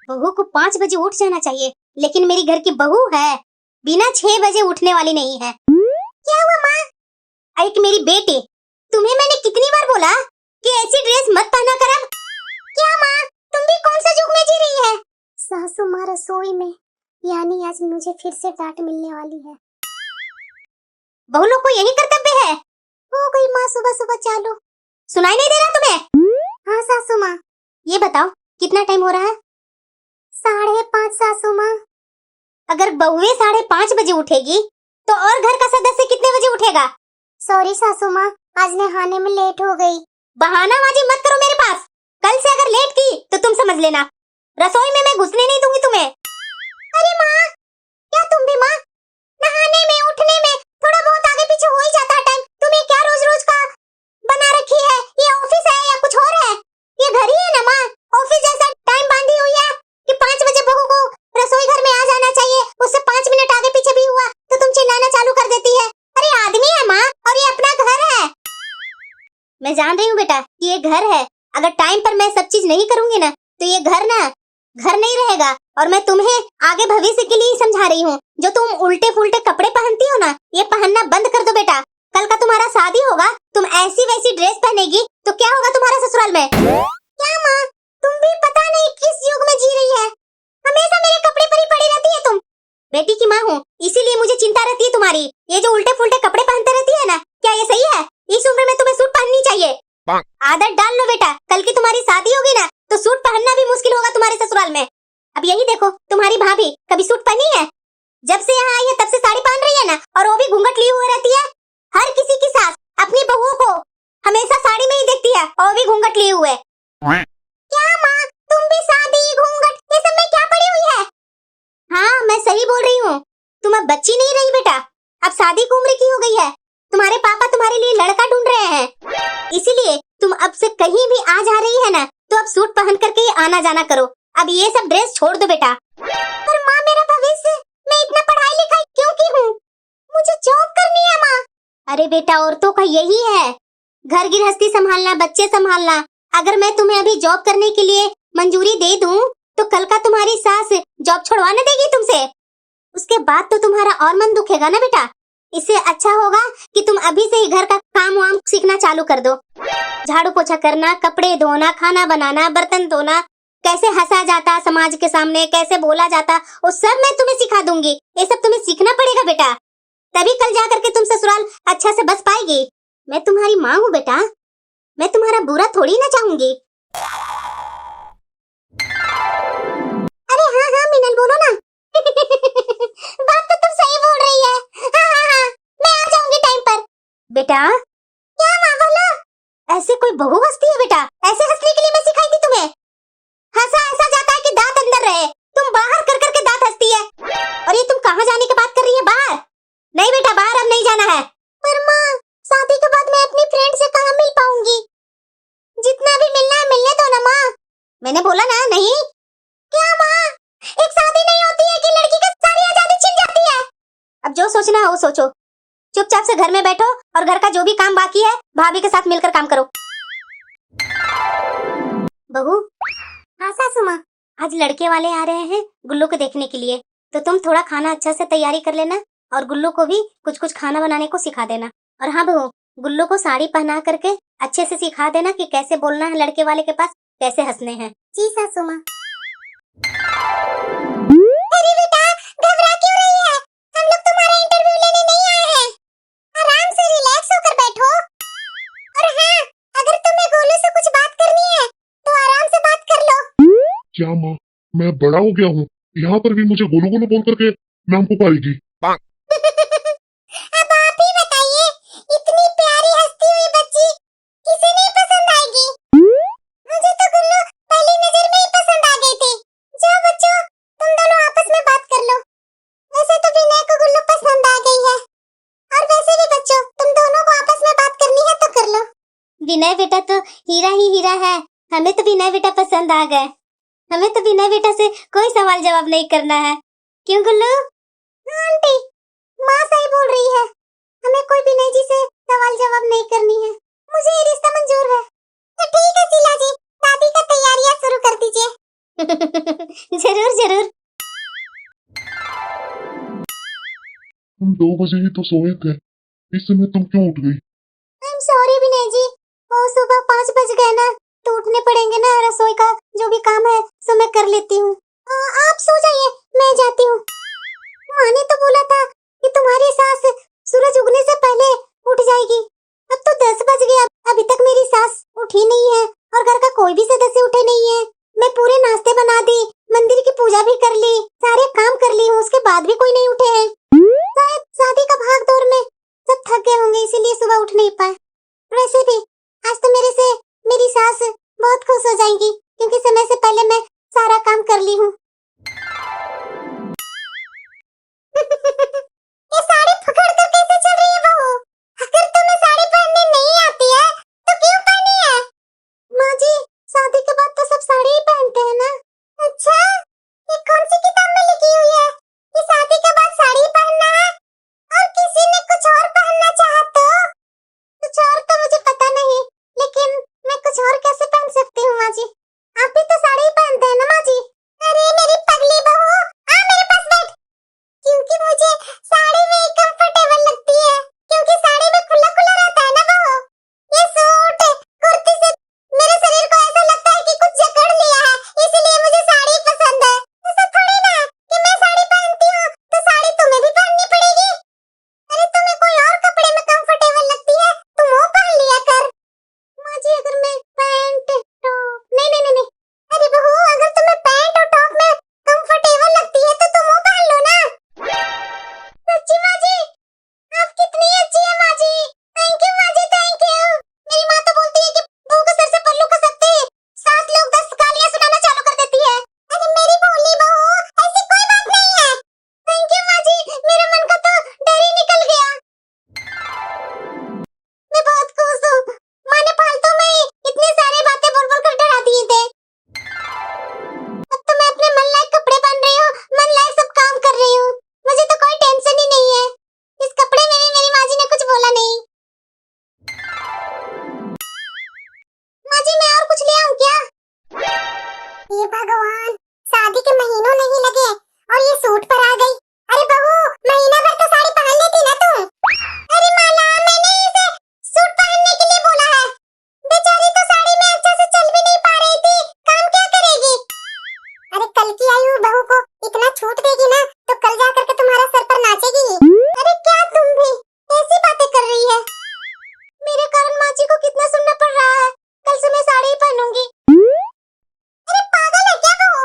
बहू को 5 बजे उठ जाना चाहिए, लेकिन मेरी घर की बहू है बिना 6 बजे उठने वाली नहीं है। क्या हुआ माँ? एक मेरी बेटी, तुम्हें मैंने कितनी बार बोला कि ऐसी ड्रेस मत पहना कर। अब क्या माँ, तुम भी कौन सा युग में जी रही है? सासू माँ रसोई में, यानी आज मुझे फिर से डांट मिलने वाली है। बहू लोग को यही कर्तव्य है। हो गई माँ सुबह सुबह चालू। सुनाई नहीं दे रहा तुम्हें? हाँ सासू माँ। ये बताओ कितना टाइम हो रहा है? 5:30 सासू माँ। अगर बहुए 5:30 बजे उठेगी तो और घर का सदस्य कितने बजे उठेगा? सॉरी सासू माँ, आज नहाने में लेट हो गई। बहानाबाजी मत करो मेरे पास। कल से अगर लेट की तो तुम समझ लेना, रसोई में मैं घुसने नहीं दूंगी तुम्हें। अरे माँ, क्या तुम भी माँ? नहाने में उठने में थोड़ा बहुत आगे पीछे हो ही जाता है टाइम। तुम्हें क्या रोज रोज का बना रखी है? ये ऑफिस है या कुछ और है? ये घर ही है ना माँ? ऑफिस जैसा टाइम बांधी हुई है कि 5 बजे बहू को रसोई घर में आ जाना चाहिए, उससे 5 मिनट आगे पीछे भी हुआ तो तुम चिल्लाना चालू कर देती है। अरे आदमी है माँ, और ये अपना घर है। मैं जान रही हूँ बेटा कि ये घर है, अगर टाइम पर मैं सब चीज नहीं करूंगी ना तो ये घर नहीं रहेगा। और मैं तुम्हें आगे भविष्य के लिए ही समझा रही हूँ। जो तुम उल्टे फुल्टे कपड़े पहनती हो ना, ये पहनना बंद कर दो बेटा। कल का तुम्हारा शादी होगा, तुम ऐसी वैसी ड्रेस पहनेगी तो क्या होगा तुम्हारे ससुराल में? क्या माँ, तुम भी पता नहीं किस युग में जी रही है। हमेशा मेरे कपड़े पर ही पड़ी रहती है तुम। बेटी की माँ हूँ, इसीलिए मुझे चिंता रहती है तुम्हारी। ये जो उल्टे फुल्टे कपड़े पहनते रहती है ना, क्या ये सही है? इस उम्र में तुम्हें सूट पहननी चाहिए। आदत डाल लो बेटा, कल की तुम्हारी शादी होगी ना तो सूट पहनना भी मुश्किल होगा तुम्हारे ससुराल में। अब यही देखो, तुम्हारी भाभी कभी सूट पहनी है? जब से यहाँ आई है तब से साड़ी पहन रही है ना, और वो भी घूंघट लिए हुए रहती है। हर किसी की सास अपनी बहुओं को हमेशा साड़ी में ही देखती है, और भी घूंघट लिए हुए। क्या माँ, तुम भी शादी घूंघट ये सब में क्या पड़ी हुई है? हाँ, मैं सही बोल रही हूँ। तुम अब बच्ची नहीं रही बेटा, अब शादी की उम्र की हो गई है। तुम्हारे पापा तुम्हारे लिए लड़का ढूंढ रहे हैं, इसीलिए तुम अब से कहीं भी आ जा रही है ना तो अब सूट पहन करके ही आना जाना करो। अब ये सब ड्रेस छोड़ दो बेटा। पर माँ, मेरा भविष्य, मैं इतना पढ़ाई लिखाई क्यों की हूँ? मुझे जॉब करनी है माँ। अरे बेटा, औरतों का यही है, घर गृहस्थी संभालना, बच्चे संभालना। अगर मैं तुम्हें अभी जॉब करने के लिए मंजूरी दे दूं तो कल का तुम्हारी सास जॉब छुड़वा न देगी तुमसे। उसके बाद तो तुम्हारा और मन दुखेगा ना बेटा। इससे अच्छा होगा कि तुम अभी से ही घर का काम वाम सीखना चालू कर दो। झाड़ू पोछा करना, कपड़े धोना, खाना बनाना, बर्तन धोना, कैसे हंसा जाता समाज के सामने, कैसे बोला जाता, वो सब मैं तुम्हें सिखा दूंगी। ये सब तुम्हें सीखना पड़ेगा बेटा, तभी कल जा करके तुम ससुराल अच्छा से बस पाएगी। मैं तुम्हारी माँ हूँ बेटा, मैं तुम्हारा बुरा थोड़ी ना चाहूंगी। अरे हाँ हाँ मिनल, बोलो ना। बात तो तुम सही बोल रही है। हाँ, मैं आ जाऊंगी टाइम पर। बेटा क्या माँ, बोलो। ऐसे कोई बहू हंसती है बेटा? ऐसे हंसने के लिए मैं सिखाई थी तुम्हें? हंसा ऐसा जाता है कि दांत अंदर रहे। तुम बाहर कर करके दांत हंसती है। और ये तुम कहाँ जाने की बात कर रही है? बाहर नहीं बेटा, बाहर अब नहीं जाना है। पर माँ, शादी के बाद मैं अपनी फ्रेंड से कहाँ मिल पाऊंगी? जितना भी मिलना है मिलने दो ना माँ। मैंने बोला ना नहीं। क्या माँ, एक शादी नहीं होती है कि लड़की का सारी आजादी छिन जाती है? अब जो सोचना है वो सोचो, चुपचाप से घर में बैठो और घर का जो भी काम बाकी है भाभी के साथ मिलकर काम करो। बहू। हाँ सासू माँ। आज लड़के वाले आ रहे हैं गुल्लू को देखने के लिए, तो तुम थोड़ा खाना अच्छा से तैयारी कर लेना और गुल्लू को भी कुछ कुछ खाना बनाने को सिखा देना। और हाँ बहू, गुल्लू को साड़ी पहना करके अच्छे से सिखा देना कि कैसे बोलना है लड़के वाले के पास, कैसे हंसने हैं। जी सासू माँ। अरे बेटा, घबरा क्यों रही है? हम लोग तुम्हारा इंटरव्यू लेने नहीं आए हैं। आराम से रिलैक्स होकर बैठो। और हाँ, अगर तुम्हें गोलू से कुछ बात करनी है तो आराम से बात कर लो। क्या माँ, मैं बड़ा हो गया हूँ, यहाँ पर भी मुझे गोलू गोलू बोल करके नाम पुकारेगी? अब आप ही बताइए, इतनी प्यारी हंसती हुई बच्ची किसे नहीं पसंद आएगी? मुझे तो गुल्लू पहली नजर में ही पसंद आ गई थी। जाओ बच्चों, तुम दोनों आपस में बात कर लो। वैसे तो विनय को गुल्लू पसंद आ गई है, और वैसे भी बच्चों, तुम दोनों को आपस में बात करनी है तो कर लो। विनय बेटा तो हीरा ही हीरा है, हमें तो विनय बेटा पसंद आ गए। हमें तो विनय बेटा से कोई सवाल जवाब नहीं करना है, क्यों गुल्लू? आंटी, माँ सही बोल रही है, हमें कोई विनय जी से सवाल जवाब नहीं करनी है। मुझे ये रिश्ता मंजूर है। तो ठीक है शीला जी, शादी का तैयारियां शुरू कर दीजिए। जरूर जरूर। हम 2 बजे ही तो सोए थे, इस समय तुम क्यों उठ गई? आई एम सॉरी विनय जी, वो सुबह 5 बज गए ना, तो उठने पड़ेंगे ना, रसोई का जो भी काम है सो मैं कर लेती हूँ। आप सो जाइए, मैं जाती हूँ। माँ ने तो बोला था कि तुम्हारी सास सूरज उगने से पहले उठ जाएगी। अब तो 10 बज गए, अभी तक मेरी सास उठी नहीं है और घर का कोई भी सदस्य उठे नहीं है। मैं पूरे नाश्ते बना दी, मंदिर की पूजा भी कर ली, सारे काम कर ली हूँ, उसके बाद भी कोई नहीं उठे हैं। शायद शादी का भाग दौड़ में सब थक गए होंगे, इसीलिए सुबह उठ नहीं पाए। वैसे भी आज तो मेरे से मेरी सास बहुत खुश हो जाएंगी, क्योंकि समय से पहले मैं सारा काम कर ली हूँ। ये साड़ी पकड़ कर कैसे चल रही है बहू? अगर तुम्हें साड़ी पहनने नहीं आती है तो क्यों पहनी है? माँ जी, शादी के बाद तो सब साड़ी ही पहनते हैं ना। अच्छा, ये कौन सी किताब में लिखी हुई है कि शादी के बाद साड़ी पहनना है? और किसी ने कुछ और पहनना चाहा तो? कुछ और तो मुझे पता नहीं, लेकिन मैं कुछ और कैसे पहन सकती हूँ माँ जी? आप भी तो साड़ी ही पहनते हैं ना माँ जी? अरे मेरी पगली बहू, आ मेरे पास बैठ। क्योंकि मुझे साड़ी में कंफर्टेबल लगती है, क्योंकि साड़ी में खुला खुला रहता है ना बहू। ये सूट कुर्ती से मेरे शरीर को ऐसा लगता है कि कुछ जकड़ लिया है, इसलिए मुझे साड़ी पसंद है। ऐसा थोड़ी ना कि मैं साड़ी पहनती हूँ तो साड़ी तुम्हें भी पहननी पड़ेगी। अरे तुम्हें कोई और कपड़े में कंफर्टेबल लगती है, तुम वो पहन लिया कर। माँ जी, अगर मैं पैंट टॉप नहीं नहीं नहीं नहीं, अरे बहू, अगर तुम्हें पैंट और टॉप में कंफर्टेबल लगती है तो तुम वो पहन लो ना। सच्ची माँ जी, आप कितनी अच्छी है माँ जी। थैंक यू माँ जी, थैंक यू। मेरी माँ तो बोलती है कि बहू के सर से पल्लू खसकते ही सास लोग 10 गालियाँ सुनाना चालू कर देती है। अरे मेरी भोली बहू, ऐसी कोई बात नहीं है। थैंक यू माँ जी, मेरे मन का तो डर ही निकल गया। मैं बहुत खुश हूँ, माँ ने फालतू में ही इतनी सारी बातें बोल बोल कर डरा दिए थे। अब तो मैं अपने मन लायक कपड़े पहन रही हूँ, मन लायक सब काम कर रही हूँ, मुझे तो कोई टेंशन ही नहीं है। इस कपड़े में भी मेरी माँ जी ने कुछ बोला नहीं। माँ जी, मैं और कुछ ले आऊँ क्या? ये भगवान, शादी के महीनों नहीं लगे और ये सूट पर आ गई। अरे बहू, महीना भर तो साड़ी पहन लेती ना तुम। अरे माला, मैंने इसे सूट पहनने के लिए बोला है। बेचारी तो साड़ी में अच्छे से चल भी नहीं पा रही थी, काम क्या करेगी? अरे कल की आई हुई बहू को इतना छूट देगी ना तो कल जा करके तुम्हारा सर पर नाचेगी। अरे क्या तुम भी ऐसी बातें कर रही है? मेरे कारण माँ जी को कितना सुनना पड़ रहा है। कल से मैं साड़ी ही पहनूंगी। अरे पागल है क्या बहू?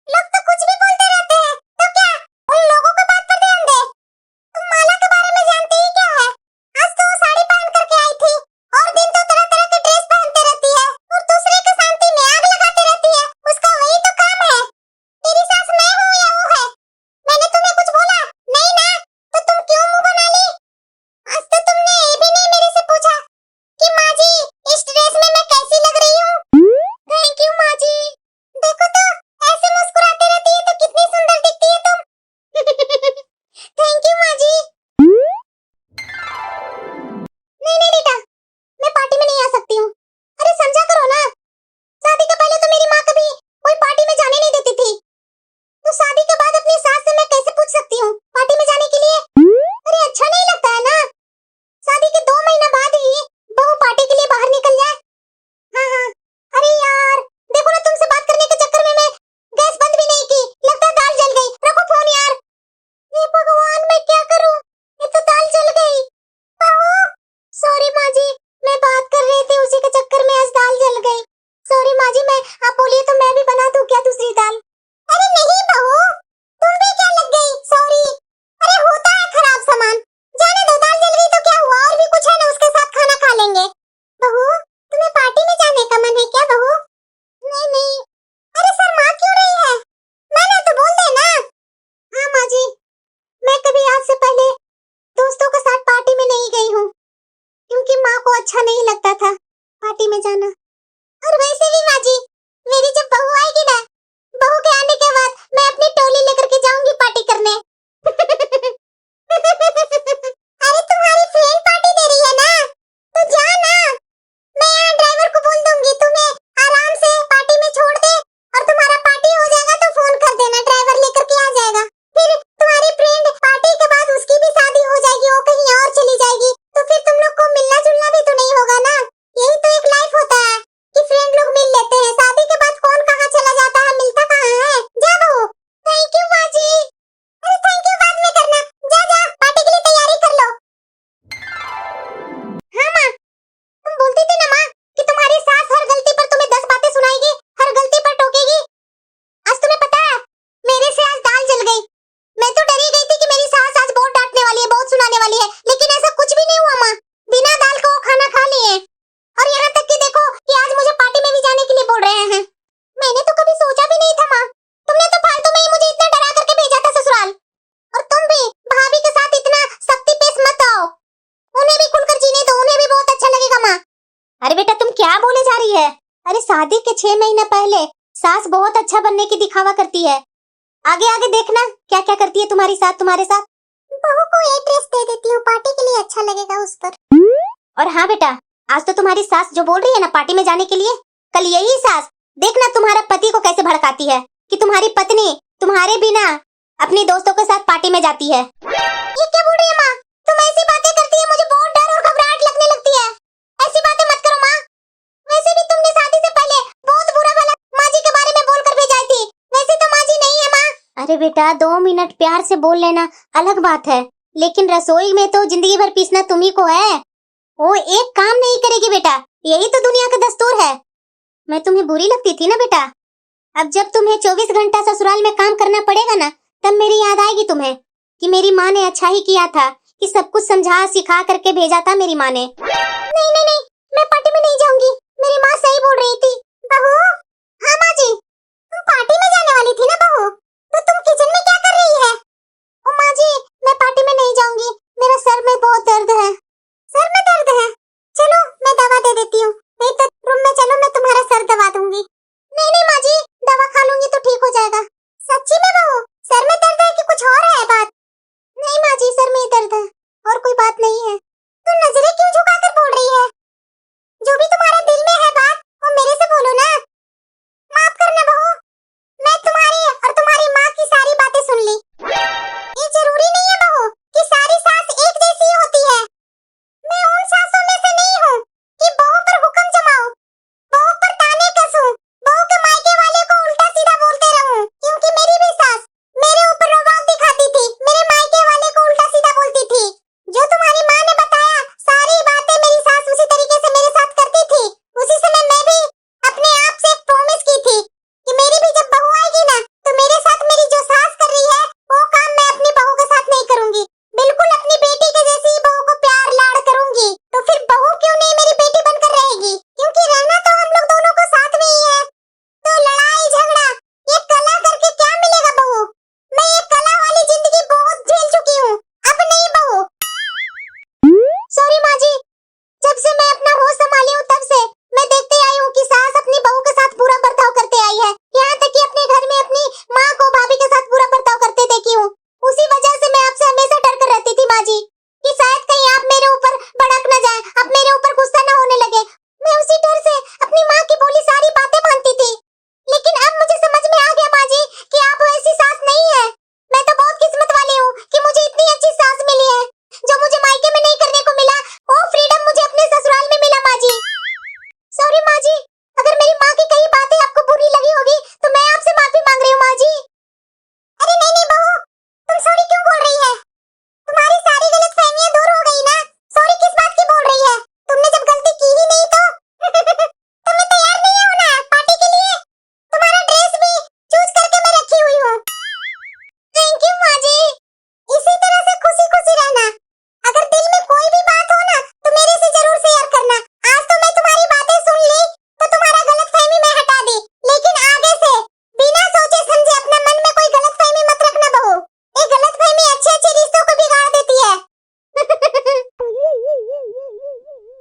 लोग तो कुछ भी बोलते रहते हैं, तो क्या उन लोगों को बात पर ध्यान दे। तुम माला के बारे में जानती ही क्या है? आज तो वो साड़ी पहन करके आई थी और दिन तो तरह तरह के ड्रेस पहनते रहती है और दूसरे की शांति में आग लगाती रहती है। उसका वही तो काम है। तेरी सास मैं हूँ या वो है? मैंने तुम्हें कुछ बोला नहीं ना, तो तुम क्यों मुंह बना ली? आज तो तुमने ये भी नहीं मेरे से पूछा कि माँ जी, इस ड्रेस में मैं कैसी लग रही हूँ? थैंक यू माँ जी। देखो तो, ऐसे मुस्कुराती रहती है तो कितनी सुंदर दिखती है तुम। थैंक यू माँ जी। नहीं नहीं बेटा, मैं पार्टी में नहीं आ सकती हूँ। अरे समझा करो ना, शादी के पहले तो मेरी माँ कभी कोई पार्टी में जाने नहीं देती थी, तो शादी के बाद अपनी सास से मैं कैसे पूछ सकती हूँ पार्टी में जाने के लिए? अरे अच्छा नहीं लगता है ना, शादी के 2 महीना बाद ही बहू पार्टी के लिए बाहर निकल जाए। हाँ हाँ, अरे यार, देखो ना, तुमसे बात करने के चक्कर में मैं गैस बंद भी नहीं की, लगता है दाल जल गई। रखो फोन यार। हे भगवान, मैं क्या करूँ? ये तो दाल जल गई। बहू, सॉरी माँ जी, मैं बात कर रही थी, उसी के चक्कर में आज दाल जल गई। सॉरी माँ जी, आप बोलिए तो मैं भी बना दूं क्या दूसरी दाल? अरे नहीं बहू, तुम भी क्या लग गई सॉरी? अरे होता है खराब सामान, जाने दो, दाल जल गई तो क्या हुआ, और भी कुछ है ना, उसके साथ खाना खा लेंगे। बहू, तुम्हें पार्टी में जाने का मन है क्या बहू? नहीं नहीं। अरे शर्मा क्यों रही है? मैंने तो बोल दे ना। हाँ माँ जी, मैं कभी आज से पहले दोस्तों के साथ पार्टी में नहीं गई हूँ, क्योंकि माँ को अच्छा नहीं लगता था पार्टी में जाना। और वैसे भी माँ जी, मेरी जब बहू आएगी ना, बहू के आने के बाद मैं अपनी टोली लेकर के जाऊंगी पार्टी करने। अरे तुम्हारी फ्रेंड पार्टी दे रही है ना, तो जा ना। मैं यहाँ ड्राइवर को बोल दूंगी तुम्हें आराम से पार्टी में छोड़ दे और तुम्हारा पार्टी हो वाली है, लेकिन ऐसा कुछ भी नहीं हुआ माँ। बिना दाल का वो खाना खा लिए और यहाँ तक कि देखो कि आज मुझे पार्टी में भी जाने के लिए बोल रहे हैं। मैंने तो कभी सोचा भी नहीं था माँ। तुमने तो फालतू में ही मुझे इतना डरा करके भेजा था ससुराल। और तुम भी भाभी के साथ इतना सख्ती पेश मत आओ। उन्हें भी खुलकर जीने दो, उन्हें भी बहुत अच्छा लगेगा माँ। अरे बेटा तुम क्या बोले जा रही है? अरे शादी के 6 महीने पहले सास बहुत अच्छा बनने की दिखावा करती है। आगे आगे देखना क्या क्या करती है तुम्हारी साथ, तुम्हारे साथ। बहू को एक ड्रेस दे देती हूँ, पार्टी के लिए अच्छा लगेगा उस पर। और हाँ बेटा, आज तो तुम्हारी सास जो बोल रही है ना पार्टी में जाने के लिए, कल यही सास देखना तुम्हारा पति को कैसे भड़काती है कि तुम्हारी पत्नी तुम्हारे बिना अपनी दोस्तों के साथ पार्टी में जाती है। ये क्या बोल रही है माँ? तुम ऐसी बातें करती है, मुझे बहुत डर और घबराहट लगने लगती है। ऐसी बातें मत करो माँ। वैसे भी तुमने शादी से पहले बहुत बुरा भला माँ जी के बारे में बोलकर भेजाई थी। वैसे तो माँ जी नहीं है माँ। अरे बेटा 2 मिनट प्यार से बोल लेना अलग बात है, लेकिन रसोई में तो जिंदगी भर पीसना तुम्ही को है। वो एक काम नहीं करेगी बेटा, यही तो दुनिया का दस्तूर है। मैं तुम्हें बुरी लगती थी ना बेटा, अब जब तुम्हें 24 घंटा ससुराल में काम करना पड़ेगा ना, तब मेरी याद आएगी तुम्हें कि मेरी माँ ने अच्छा ही किया था कि सब कुछ समझा सिखा करके भेजा था मेरी माँ ने। नहीं नहीं नहीं, मैं पार्टी में नहीं जाऊंगी। मेरी माँ सही बोल रही थी। बहू। हाँ माँ जी, तुम पार्टी में जाने वाली थी